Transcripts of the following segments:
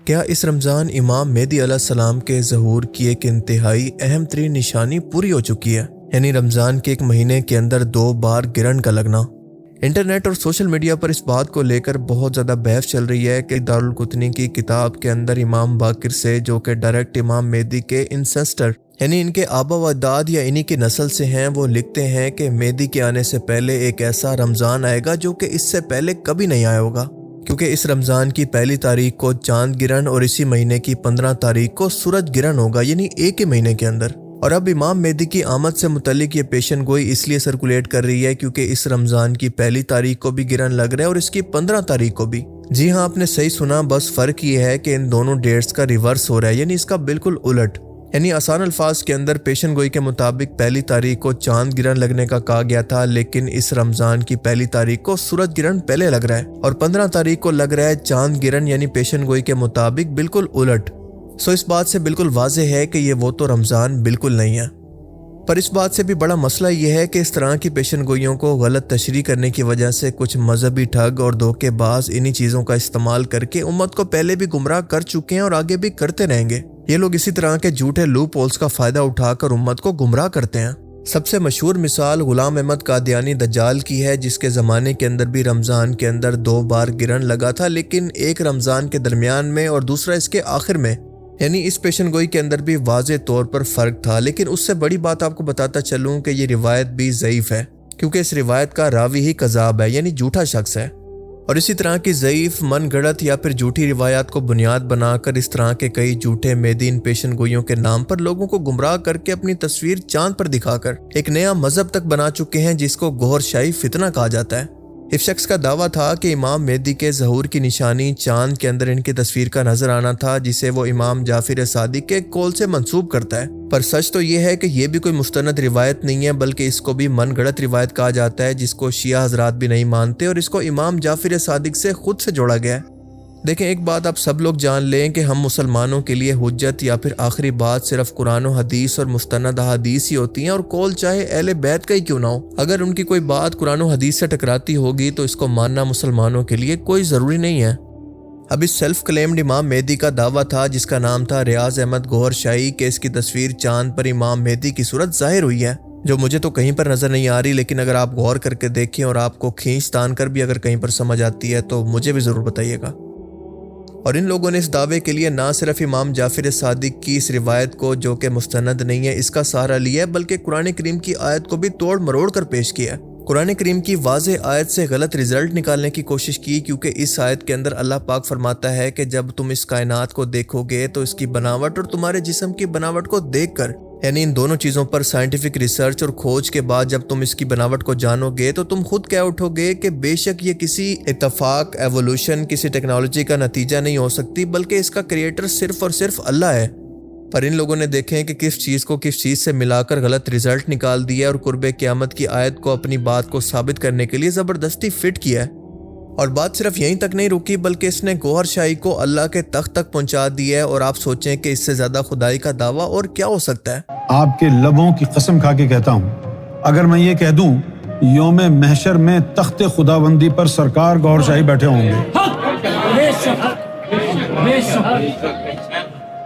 کیا اس رمضان امام مہدی علیہ السلام کے ظہور کی ایک انتہائی اہم ترین نشانی پوری ہو چکی ہے، یعنی رمضان کے ایک مہینے کے اندر 2 بار گرہن کا لگنا۔ انٹرنیٹ اور سوشل میڈیا پر اس بات کو لے کر بہت زیادہ بحث چل رہی ہے کہ دارالقطنی کی کتاب کے اندر امام باقر سے، جو کہ ڈائریکٹ امام مہدی کے انسیسٹر یعنی ان کے آبا و اجداد یا انہی کی نسل سے ہیں، وہ لکھتے ہیں کہ مہدی کے آنے سے پہلے ایک ایسا رمضان آئے گا جو کہ اس سے پہلے کبھی نہیں آیا ہوگا، کیونکہ اس رمضان کی پہلی تاریخ کو چاند گرہن اور اسی مہینے کی 15 تاریخ کو سورج گرہن ہوگا، یعنی ایک ہی مہینے کے اندر۔ اور اب امام مہدی کی آمد سے متعلق یہ پیشن گوئی اس لیے سرکولیٹ کر رہی ہے کیونکہ اس رمضان کی پہلی تاریخ کو بھی گرہن لگ رہا ہے اور اس کی 15 تاریخ کو بھی۔ جی ہاں، آپ نے صحیح سنا، بس فرق یہ ہے کہ ان دونوں ڈیٹس کا ریورس ہو رہا ہے، یعنی اس کا بالکل الٹ۔ یعنی آسان الفاظ کے اندر پیشن گوئی کے مطابق پہلی تاریخ کو چاند گرہن لگنے کا کہا گیا تھا، لیکن اس رمضان کی پہلی تاریخ کو سورج گرہن پہلے لگ رہا ہے اور 15 تاریخ کو لگ رہا ہے چاند گرہن، یعنی پیشن گوئی کے مطابق بالکل الٹ۔ اس بات سے بالکل واضح ہے کہ یہ وہ تو رمضان بالکل نہیں ہے۔ پر اس بات سے بھی بڑا مسئلہ یہ ہے کہ اس طرح کی پیشن گوئیوں کو غلط تشریح کرنے کی وجہ سے کچھ مذہبی ٹھگ اور دھوکے باز انہی چیزوں کا استعمال کر کے امت کو پہلے بھی گمراہ کر چکے ہیں اور آگے بھی کرتے رہیں گے۔ یہ لوگ اسی طرح کے جھوٹے لوپ ہولز کا فائدہ اٹھا کر امت کو گمراہ کرتے ہیں۔ سب سے مشہور مثال غلام احمد قادیانی دجال کی ہے، جس کے زمانے کے اندر بھی رمضان کے اندر 2 بار گرہن لگا تھا، لیکن ایک رمضان کے درمیان میں اور دوسرا اس کے آخر میں، یعنی اس پیشن گوئی کے اندر بھی واضح طور پر فرق تھا۔ لیکن اس سے بڑی بات آپ کو بتاتا چلوں کہ یہ روایت بھی ضعیف ہے، کیونکہ اس روایت کا راوی ہی کذاب ہے، یعنی جھوٹا شخص ہے۔ اور اسی طرح کی ضعیف، من گھڑت یا پھر جھوٹی روایات کو بنیاد بنا کر اس طرح کے کئی جھوٹے مہدی پیشن گوئیوں کے نام پر لوگوں کو گمراہ کر کے اپنی تصویر چاند پر دکھا کر ایک نیا مذہب تک بنا چکے ہیں، جس کو گوھر شاہی فتنہ کہا جاتا ہے۔ اس شخص کا دعویٰ تھا کہ امام مہدی کے ظہور کی نشانی چاند کے اندر ان کی تصویر کا نظر آنا تھا، جسے وہ امام جعفر صادق کے قول سے منسوب کرتا ہے۔ پر سچ تو یہ ہے کہ یہ بھی کوئی مستند روایت نہیں ہے، بلکہ اس کو بھی من گھڑت روایت کہا جاتا ہے، جس کو شیعہ حضرات بھی نہیں مانتے اور اس کو امام جعفر صادق سے خود سے جوڑا گیا ہے۔ دیکھیں، ایک بات آپ سب لوگ جان لیں کہ ہم مسلمانوں کے لیے حجت یا پھر آخری بات صرف قرآن و حدیث اور مستند احادیث ہی ہوتی ہیں، اور قول چاہے اہل بیت کا ہی کیوں نہ ہو، اگر ان کی کوئی بات قرآن و حدیث سے ٹکراتی ہوگی تو اس کو ماننا مسلمانوں کے لیے کوئی ضروری نہیں ہے۔ اب اس سیلف کلیمڈ امام مہدی کا دعویٰ تھا، جس کا نام تھا ریاض احمد گوھر شاہی، کہ اس کی تصویر چاند پر امام مہدی کی صورت ظاہر ہوئی ہے، جو مجھے تو کہیں پر نظر نہیں آ رہی، لیکن اگر آپ غور کر کے دیکھیں اور آپ کو کھینچ تان کر بھی اگر کہیں پر سمجھ آتی ہے تو مجھے بھی ضرور بتائیے گا۔ اور ان لوگوں نے اس دعوے کے لیے نہ صرف امام جعفر صادق کی اس روایت کو، جو کہ مستند نہیں ہے، اس کا سہارا لیا ہے، بلکہ قرآن کریم کی آیت کو بھی توڑ مروڑ کر پیش کیا ہے۔ قرآن کریم کی واضح آیت سے غلط رزلٹ نکالنے کی کوشش کی، کیونکہ اس آیت کے اندر اللہ پاک فرماتا ہے کہ جب تم اس کائنات کو دیکھو گے تو اس کی بناوٹ اور تمہارے جسم کی بناوٹ کو دیکھ کر، یعنی ان دونوں چیزوں پر سائنٹیفک ریسرچ اور کھوج کے بعد جب تم اس کی بناوٹ کو جانو گے تو تم خود کہہ اٹھو گے کہ بے شک یہ کسی اتفاق، ایوولوشن، کسی ٹیکنالوجی کا نتیجہ نہیں ہو سکتی، بلکہ اس کا کریٹر صرف اور صرف اللہ ہے۔ پر ان لوگوں نے دیکھیں کہ کس چیز کو کس چیز سے ملا کر غلط رزلٹ نکال دیا اور قرب قیامت کی آیت کو اپنی بات کو ثابت کرنے کے لیے زبردستی فٹ کیا ہے۔ اور بات صرف یہیں تک نہیں رکی، بلکہ اس نے گوھر شاہی کو اللہ کے تخت تک پہنچا دیا ہے، اور آپ سوچیں کہ اس سے زیادہ خدائی کا دعویٰ اور کیا ہو سکتا ہے۔ آپ کے لبوں کی قسم کھا کے کہتا ہوں، اگر میں یہ کہہ دوں یوم محشر میں تخت خداوندی پر سرکار گوھر شاہی بیٹھے ہوں گے،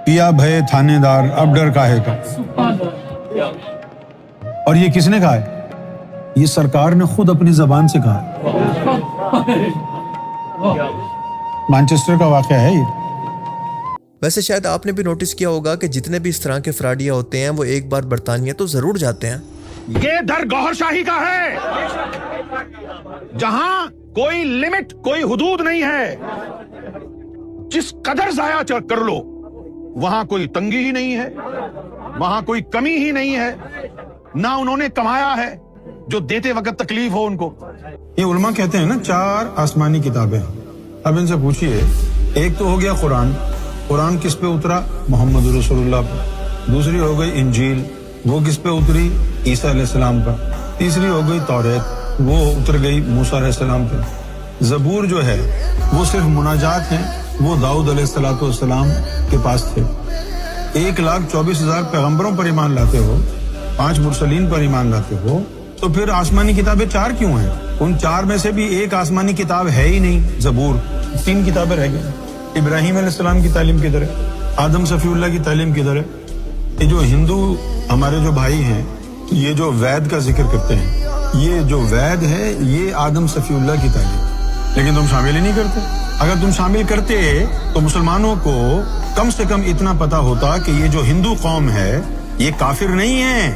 پیا بھئے تھانے دار اب ڈر کاہے کا۔ اور یہ کس نے کہا ہے؟ یہ سرکار نے خود اپنی زبان سے کہا ہے۔ مانچسٹر کا واقعہ ہے یہ۔ ویسے شاید آپ نے بھی نوٹس کیا ہوگا کہ جتنے بھی اس طرح کے فراڈیاں ہوتے ہیں وہ ایک بار برطانیہ تو ضرور جاتے ہیں۔ یہ در گوھر شاہی کا ہے، جہاں کوئی لمٹ، کوئی حدود نہیں ہے، جس قدر ضائع کر لو وہاں کوئی تنگی ہی نہیں ہے، وہاں کوئی کمی ہی نہیں ہے، نہ انہوں نے کمایا ہے جو دیتے وقت تکلیف ہو ان کو۔ یہ علماء کہتے ہیں نا 4 آسمانی کتابیں، اب ان سے پوچھئے، ایک تو ہو گیا قرآن، قرآن کس پہ اترا؟ محمد رسول اللہ پہ۔ دوسری ہو گئی انجیل، وہ کس پہ اتری؟ عیسیٰ علیہ السلام پر۔ تیسری ہو گئی توریت، وہ اتر گئی موسیٰ علیہ السلام پہ۔ زبور جو ہے وہ صرف مناجات ہیں، وہ داؤد علیہ السلام کے پاس تھے۔ 1,24,000 پیغمبروں پر ایمان لاتے ہو، 5 مرسلین پر ایمان لاتے ہو، تو پھر آسمانی کتابیں 4 کیوں ہیں؟ ان 4 میں سے بھی ایک آسمانی کتاب ہے ہی نہیں، زبور، 3 کتابیں رہ گئی۔ ابراہیم علیہ السلام کی تعلیم کدھر ہے؟ آدم صفی اللہ کی تعلیم کدھر ہے؟ یہ جو ہندو ہمارے جو بھائی ہیں یہ جو وید کا ذکر کرتے ہیں، یہ جو وید ہے یہ آدم صفی اللہ کی تعلیم، لیکن تم شامل ہی نہیں کرتے۔ اگر تم شامل کرتے تو مسلمانوں کو کم سے کم اتنا پتا ہوتا کہ یہ جو ہندو قوم ہے یہ کافر نہیں ہے،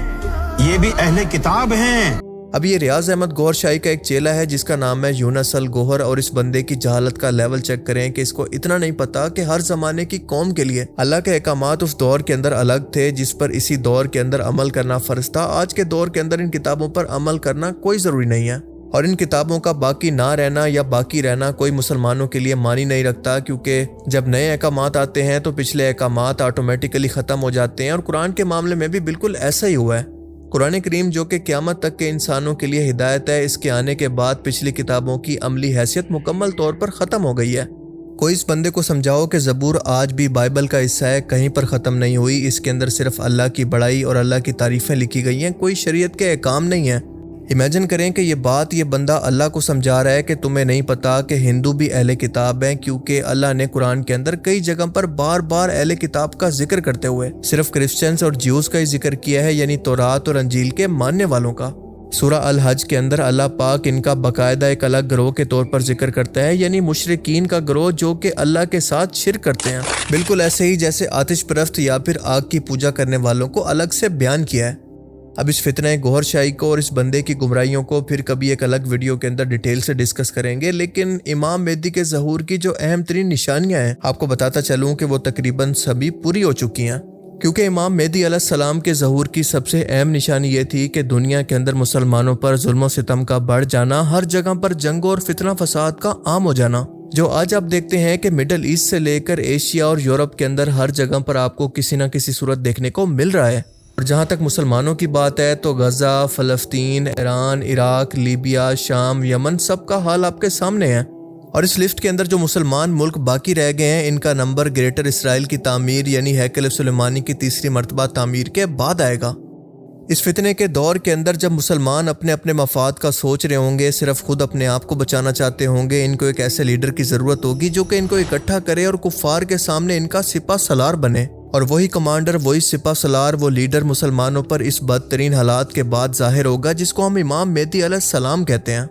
یہ بھی اہل کتاب ہیں۔ اب یہ ریاض احمد گوہر شاہی کا ایک چیلا ہے جس کا نام ہے یونس الگوہر، اور اس بندے کی جہالت کا لیول چیک کریں کہ اس کو اتنا نہیں پتا کہ ہر زمانے کی قوم کے لیے اللہ کے احکامات اس دور کے اندر الگ تھے جس پر اسی دور کے اندر عمل کرنا فرض تھا۔ آج کے دور کے اندر ان کتابوں پر عمل کرنا کوئی ضروری نہیں ہے، اور ان کتابوں کا باقی نہ رہنا یا باقی رہنا کوئی مسلمانوں کے لیے معنی نہیں رکھتا، کیونکہ جب نئے احکامات آتے ہیں تو پچھلے احکامات آٹومیٹیکلی ختم ہو جاتے ہیں، اور قرآن کے معاملے میں بھی بالکل ایسا ہی ہوا ہے۔ قرآن کریم جو کہ قیامت تک کے انسانوں کے لیے ہدایت ہے، اس کے آنے کے بعد پچھلی کتابوں کی عملی حیثیت مکمل طور پر ختم ہو گئی ہے۔ کوئی اس بندے کو سمجھاؤ کہ زبور آج بھی بائبل کا حصہ ہے، کہیں پر ختم نہیں ہوئی، اس کے اندر صرف اللہ کی بڑائی اور اللہ کی تعریفیں لکھی گئی ہیں، کوئی شریعت کے احکام نہیں ہیں۔ امیجن کریں کہ یہ بات یہ بندہ اللہ کو سمجھا رہا ہے کہ تمہیں نہیں پتا کہ ہندو بھی اہل کتاب ہیں، کیونکہ اللہ نے قرآن کے اندر کئی جگہ پر بار بار اہل کتاب کا ذکر کرتے ہوئے صرف کرسچنز اور جیوز کا ہی ذکر کیا ہے، یعنی تورات اور انجیل کے ماننے والوں کا۔ سورہ الحج کے اندر اللہ پاک ان کا باقاعدہ ایک الگ گروہ کے طور پر ذکر کرتا ہے، یعنی مشرکین کا گروہ جو کہ اللہ کے ساتھ شرک کرتے ہیں، بالکل ایسے ہی جیسے آتش پرست یا پھر آگ کی پوجا کرنے والوں کو الگ سے بیان کیا ہے۔ اب اس فتنہ گوہر شاہی کو اور اس بندے کی گمراہیوں کو پھر کبھی ایک الگ ویڈیو کے اندر ڈیٹیل سے ڈسکس کریں گے، لیکن امام مہدی کے ظہور کی جو اہم ترین نشانیاں ہیں آپ کو بتاتا چلوں کہ وہ تقریباً سبھی پوری ہو چکی ہیں، کیونکہ امام مہدی علیہ السلام کے ظہور کی سب سے اہم نشانی یہ تھی کہ دنیا کے اندر مسلمانوں پر ظلم و ستم کا بڑھ جانا، ہر جگہ پر جنگ اور فتنہ فساد کا عام ہو جانا، جو آج آپ دیکھتے ہیں کہ مڈل ایسٹ سے لے کر ایشیا اور یورپ کے اندر ہر جگہ پر آپ کو کسی نہ کسی صورت دیکھنے کو مل رہا ہے۔ اور جہاں تک مسلمانوں کی بات ہے تو غزہ، فلسطین، ایران، عراق، لیبیا، شام، یمن سب کا حال آپ کے سامنے ہے، اور اس لسٹ کے اندر جو مسلمان ملک باقی رہ گئے ہیں ان کا نمبر گریٹر اسرائیل کی تعمیر یعنی ہیکل سلیمانی کی تیسری مرتبہ تعمیر کے بعد آئے گا۔ اس فتنے کے دور کے اندر جب مسلمان اپنے اپنے مفاد کا سوچ رہے ہوں گے، صرف خود اپنے آپ کو بچانا چاہتے ہوں گے، ان کو ایک ایسے لیڈر کی ضرورت ہوگی جو کہ ان کو اکٹھا کرے اور کفار کے سامنے ان کا سپہ سالار بنے، اور وہی کمانڈر، وہی سپہ سالار، وہ لیڈر مسلمانوں پر اس بدترین حالات کے بعد ظاہر ہوگا جس کو ہم امام مہدی علیہ السلام کہتے ہیں۔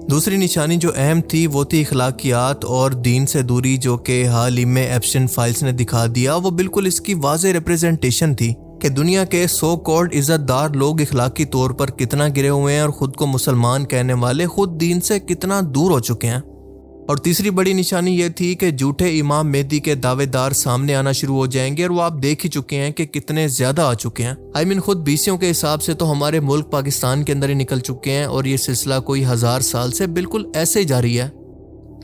دوسری نشانی جو اہم تھی وہ تھی اخلاقیات اور دین سے دوری، جو کہ حال ہی میں ایپسٹین فائلز نے دکھا دیا۔ وہ بالکل اس کی واضح ریپریزنٹیشن تھی کہ دنیا کے سو کالڈ عزت دار لوگ اخلاقی طور پر کتنا گرے ہوئے ہیں، اور خود کو مسلمان کہنے والے خود دین سے کتنا دور ہو چکے ہیں۔ اور تیسری بڑی نشانی یہ تھی کہ جھوٹے امام مہدی کے دعوے دار سامنے آنا شروع ہو جائیں گے، اور وہ آپ دیکھ ہی چکے ہیں کہ کتنے زیادہ آ چکے ہیں۔ خود بیسیوں کے حساب سے تو ہمارے ملک پاکستان کے اندر ہی نکل چکے ہیں، اور یہ سلسلہ کوئی 1000 سال سے بالکل ایسے ہی جاری ہے۔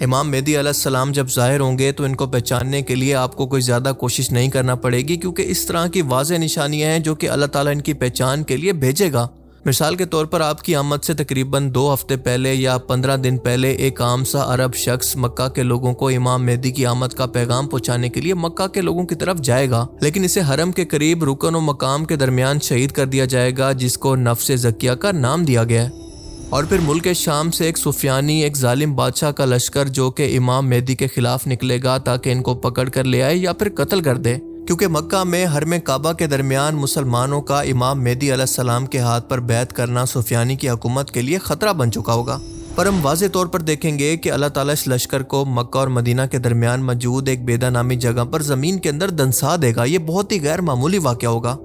امام مہدی علیہ السلام جب ظاہر ہوں گے تو ان کو پہچاننے کے لیے آپ کو کوئی زیادہ کوشش نہیں کرنا پڑے گی، کیونکہ اس طرح کی واضح نشانیاں ہیں جو کہ اللہ تعالیٰ ان کی پہچان کے لیے بھیجے گا۔ مثال کے طور پر آپ کی آمد سے تقریباً 2 ہفتے پہلے یا 15 دن پہلے ایک عام سا عرب شخص مکہ کے لوگوں کو امام مہدی کی آمد کا پیغام پہنچانے کے لیے مکہ کے لوگوں کی طرف جائے گا، لیکن اسے حرم کے قریب رکن و مقام کے درمیان شہید کر دیا جائے گا، جس کو نفس زکیہ کا نام دیا گیا ہے۔ اور پھر ملک شام سے ایک سفیانی، ایک ظالم بادشاہ کا لشکر جو کہ امام مہدی کے خلاف نکلے گا تاکہ ان کو پکڑ کر لے آئے یا پھر قتل کر دے، کیونکہ مکہ میں حرم کعبہ کے درمیان مسلمانوں کا امام مہدی علیہ السلام کے ہاتھ پر بیعت کرنا سفیانی کی حکومت کے لیے خطرہ بن چکا ہوگا۔ پر ہم واضح طور پر دیکھیں گے کہ اللہ تعالیٰ اس لشکر کو مکہ اور مدینہ کے درمیان موجود ایک بیدا نامی جگہ پر زمین کے اندر دنسا دے گا۔ یہ بہت ہی غیر معمولی واقعہ ہوگا۔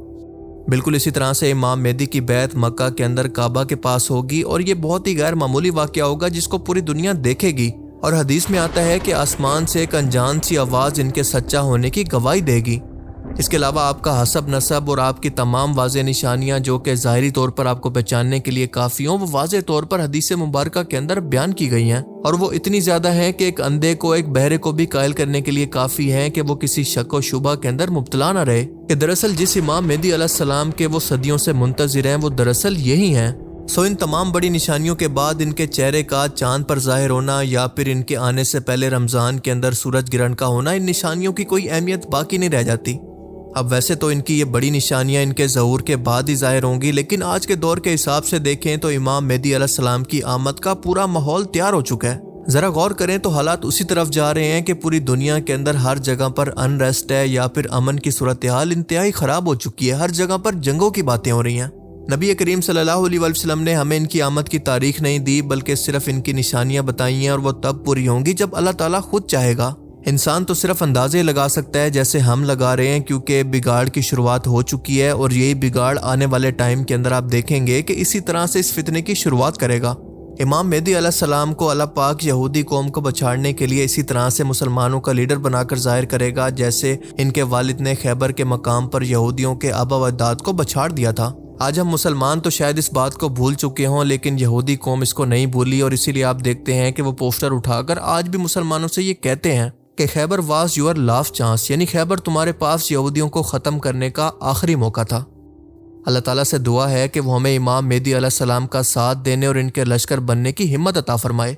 بالکل اسی طرح سے امام مہدی کی بیعت مکہ کے اندر کعبہ کے پاس ہوگی، اور یہ بہت ہی غیر معمولی واقعہ ہوگا جس کو پوری دنیا دیکھے گی، اور حدیث میں آتا ہے کہ آسمان سے ایک انجان سی آواز ان کے سچا ہونے کی گواہی دے گی۔ اس کے علاوہ آپ کا حسب نسب اور آپ کی تمام واضح نشانیاں جو کہ ظاہری طور پر آپ کو پہچاننے کے لیے کافی ہوں، وہ واضح طور پر حدیث مبارکہ کے اندر بیان کی گئی ہیں، اور وہ اتنی زیادہ ہیں کہ ایک اندھے کو، ایک بہرے کو بھی قائل کرنے کے لیے کافی ہیں کہ وہ کسی شک و شبہ کے اندر مبتلا نہ رہے کہ دراصل جس امام مہدی علیہ السلام کے وہ صدیوں سے منتظر ہیں وہ دراصل یہی ہیں۔ ان تمام بڑی نشانیوں کے بعد ان کے چہرے کا چاند پر ظاہر ہونا یا پھر ان کے آنے سے پہلے رمضان کے اندر سورج گرہن کا ہونا، ان نشانیوں کی کوئی اہمیت باقی نہیں رہ جاتی۔ اب ویسے تو ان کی یہ بڑی نشانیاں ان کے ظہور کے بعد ہی ظاہر ہوں گی، لیکن آج کے دور کے حساب سے دیکھیں تو امام مہدی علیہ السلام کی آمد کا پورا ماحول تیار ہو چکا ہے۔ ذرا غور کریں تو حالات اسی طرف جا رہے ہیں کہ پوری دنیا کے اندر ہر جگہ پر انریسٹ ہے یا پھر امن کی صورتحال انتہائی خراب ہو چکی ہے. ہر جگہ پر جنگوں کی باتیں ہو رہی ہیں. نبی کریم صلی اللہ علیہ وسلم نے ہمیں ان کی آمد کی تاریخ نہیں دی بلکہ صرف ان کی نشانیاں بتائی ہیں، اور وہ تب پوری ہوں گی جب اللہ تعالیٰ خود چاہے گا. انسان تو صرف اندازے لگا سکتا ہے جیسے ہم لگا رہے ہیں، کیونکہ بگاڑ کی شروعات ہو چکی ہے، اور یہی بگاڑ آنے والے ٹائم کے اندر آپ دیکھیں گے کہ اسی طرح سے اس فتنے کی شروعات کرے گا. امام مہدی علیہ السلام کو اللہ پاک یہودی قوم کو بچھاڑنے کے لیے اسی طرح سے مسلمانوں کا لیڈر بنا کر ظاہر کرے گا جیسے ان کے والد نے خیبر کے مقام پر یہودیوں کے آبا و اجداد کو بچھاڑ دیا تھا. آج ہم مسلمان تو شاید اس بات کو بھول چکے ہوں، لیکن یہودی قوم اس کو نہیں بھولی، اور اسی لیے آپ دیکھتے ہیں کہ وہ پوسٹر اٹھا کر آج بھی مسلمانوں سے یہ کہتے ہیں کہ خیبر واز یور لاسٹ چانس، یعنی خیبر تمہارے پاس یہودیوں کو ختم کرنے کا آخری موقع تھا. اللہ تعالیٰ سے دعا ہے کہ وہ ہمیں امام مہدی علیہ السلام کا ساتھ دینے اور ان کے لشکر بننے کی ہمت عطا فرمائے.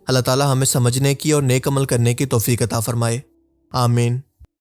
اللہ تعالیٰ ہمیں سمجھنے کی اور نیک عمل کرنے کی توفیق عطا فرمائے. آمین.